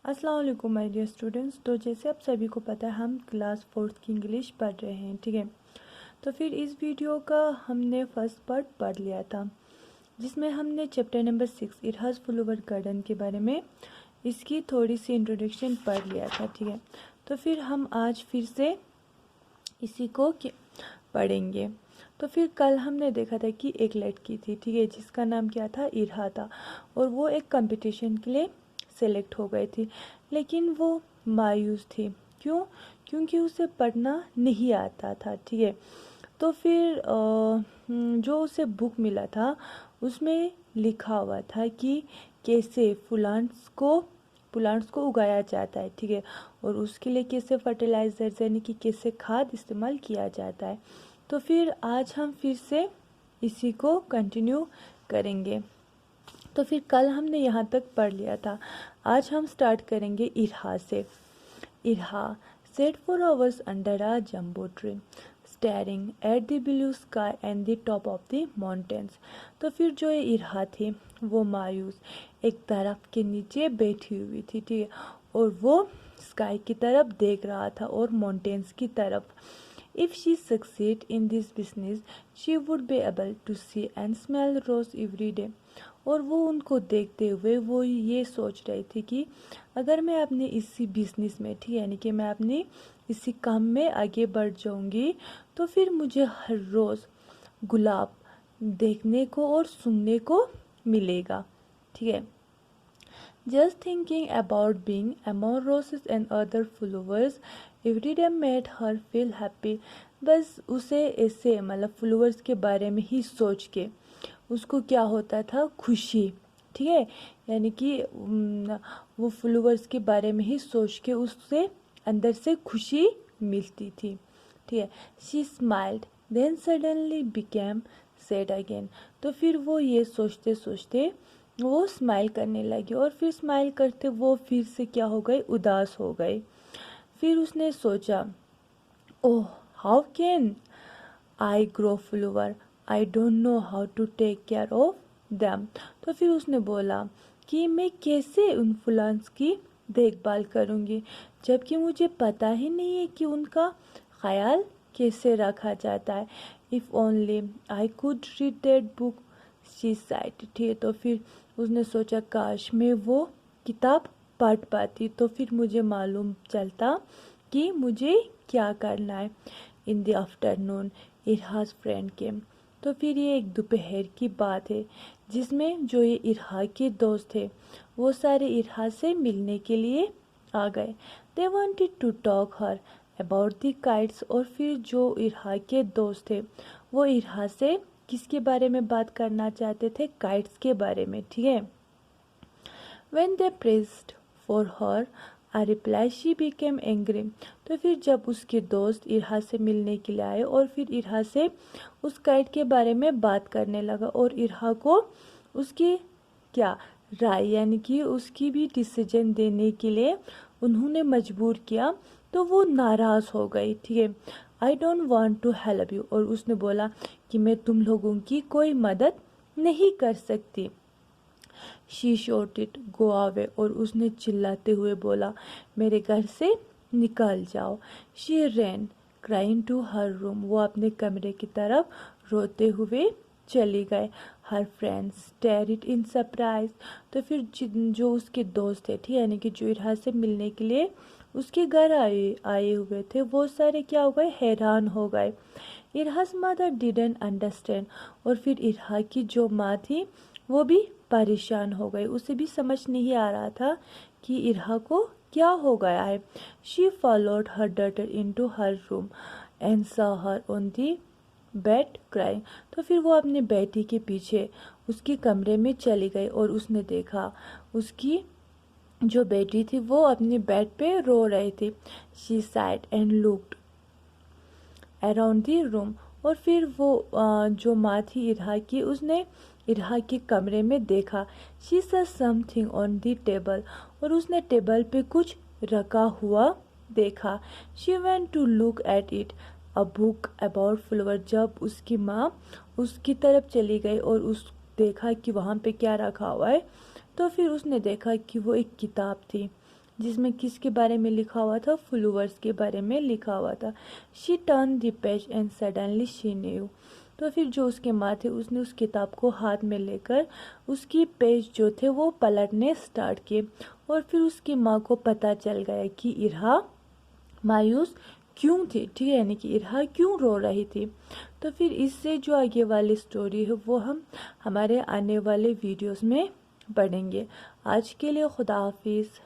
अस्सलाम वालेकुम my dear students. तो जैसे आप सभी को पता है हम क्लास 4th की इंग्लिश पढ़ रहे हैं, ठीक है। तो फिर इस वीडियो का हमने फर्स्ट पार्ट पढ़ लिया था जिसमें हमने चैप्टर नंबर 6 इरहाज फ्लावर गार्डन के बारे में इसकी थोड़ी सी इंट्रोडक्शन पढ़ लिया था, ठीक है। तो फिर हम आज फिर से इसी को पढ़ेंगे। तो फिर कल हमने देखा था कि एक लड़की थी, ठीक है, जिसका नाम क्या था, इरहा था, और वो एक कंपटीशन के लिए सेलेक्ट हो गई थी, लेकिन वो मायूस थी। क्यों? क्योंकि उसे पढ़ना नहीं आता था, ठीक है। तो फिर जो उसे बुक मिला था उसमें लिखा हुआ था कि कैसे प्लांट्स को उगाया जाता है, ठीक है, और उसके लिए कैसे फर्टिलाइजर यानी कि कैसे खाद इस्तेमाल किया जाता है। तो फिर आज हम फिर से इसी को कंटिन्यू करेंगे। तो फिर कल हमने यहाँ तक पढ़ लिया था। आज हम स्टार्ट करेंगे इरहा से। Irha sat for hours under a jumbo tree, staring at the blue sky and the top of the mountains। तो फिर जो ये इरहा थी वो मायूस एक दरख्त के नीचे बैठी हुई थी, ठीक है, और वो स्काई की तरफ देख रहा था और माउंटेन्स की तरफ। If she succeed in this business, she would be able to see and smell rose every day। और वो उनको देखते हुए वो ये सोच रही थी कि अगर मैं अपने इसी बिजनेस में, ठीक है, यानी कि मैं अपने इसी काम में आगे बढ़ जाऊंगी तो फिर मुझे हर रोज़ गुलाब देखने को और सुनने को मिलेगा, ठीक है। Just thinking about being among roses and other flowers every day made her feel happy। बस उसे ऐसे मतलब फ्लावर्स के बारे में ही सोच के उसको क्या होता था, खुशी, ठीक है, यानी कि वो फ्लावर्स के बारे में ही सोच के उससे अंदर से खुशी मिलती थी, ठीक है। She smiled then suddenly became sad again. तो फिर वो ये सोचते सोचते वो स्माइल करने लगी और फिर स्माइल करते वो फिर से क्या हो गई, उदास हो गई। फिर उसने सोचा, oh how can I grow flower, I don't know how to take care of them. तो फिर उसने बोला कि मैं कैसे उन फ्लावर्स की देखभाल करूँगी जबकि मुझे पता ही नहीं है कि उनका ख्याल कैसे रखा जाता है। If only I could read that book she side, ठीक है। तो फिर उसने सोचा काश मैं वो किताब पढ़ पाती तो फिर मुझे मालूम चलता कि मुझे क्या करना है। इन द आफ्टरनून इरहाज फ्रेंड केम। तो फिर ये एक दोपहर की बात है जिसमें जो ये इरहा के दोस्त थे वो सारे इरहा से मिलने के लिए आ गए। They wanted to talk her about the kites. और फिर जो इरहा के दोस्त थे वो इरहा से किसके बारे में बात करना चाहते थे, काइट्स के बारे में, ठीक है। When they pressed for her a reply she became angry। तो फिर जब उसके दोस्त इरहा से मिलने के लिए आए और फिर इरहा से उस काइट के बारे में बात करने लगा और इरहा को उसकी क्या राय यानी कि उसकी भी डिसीजन देने के लिए उन्होंने मजबूर किया, तो वो नाराज़ हो गई, ठीक है। I don't want to help you. और उसने बोला कि मैं तुम लोगों की कोई मदद नहीं कर सकती। She shotted go away. और उसने चिल्लाते हुए बोला मेरे घर से निकल जाओ। She ran crying to her room. वो अपने कमरे की तरफ रोते हुए चली गए। Her friends stared in surprise. तो फिर जो उसके दोस्त थे, ठीक है, यानी कि जो इरहा से मिलने के लिए उसके घर आए हुए थे वो सारे क्या हो गए, हैरान हो गए। इरहाज मदर डिडंट अंडरस्टैंड। और फिर इरहा की जो माँ थी वो भी परेशान हो गई, उसे भी समझ नहीं आ रहा था कि इरहा को क्या हो गया है। She followed her daughter into her room and saw her on the bed crying. तो फिर वो अपने बेटी के पीछे उसके कमरे में चली गई और उसने देखा उसकी जो बेटी थी वो अपने बेड पे रो रही थी। She side and looked around the room. और फिर वो जो माँ थी इरहा की, उसने इरहा के कमरे में देखा। She saw something on the table. और उसने टेबल पे कुछ रखा हुआ देखा। She went to look at it a book about flower. जब उसकी माँ उसकी तरफ चली गई और उस देखा कि वहाँ पे क्या रखा हुआ है, तो फिर उसने देखा कि वो एक किताब थी जिसमें किसके बारे में लिखा हुआ था, फ्लूवर्स के बारे में लिखा हुआ था। She turn the page and suddenly she knew. तो फिर जो उसके माँ थे उसने उस किताब को हाथ में लेकर उसकी पेज जो थे वो पलटने स्टार्ट किए, और फिर उसकी माँ को पता चल गया कि इरहा मायूस क्यों थी, ठीक है, यानी कि इरहा क्यों रो रही थी। तो फिर इससे जो आगे वाली स्टोरी है वो हम हमारे आने वाले वीडियोस में पढ़ेंगे। आज के लिए खुदा हाफिज़।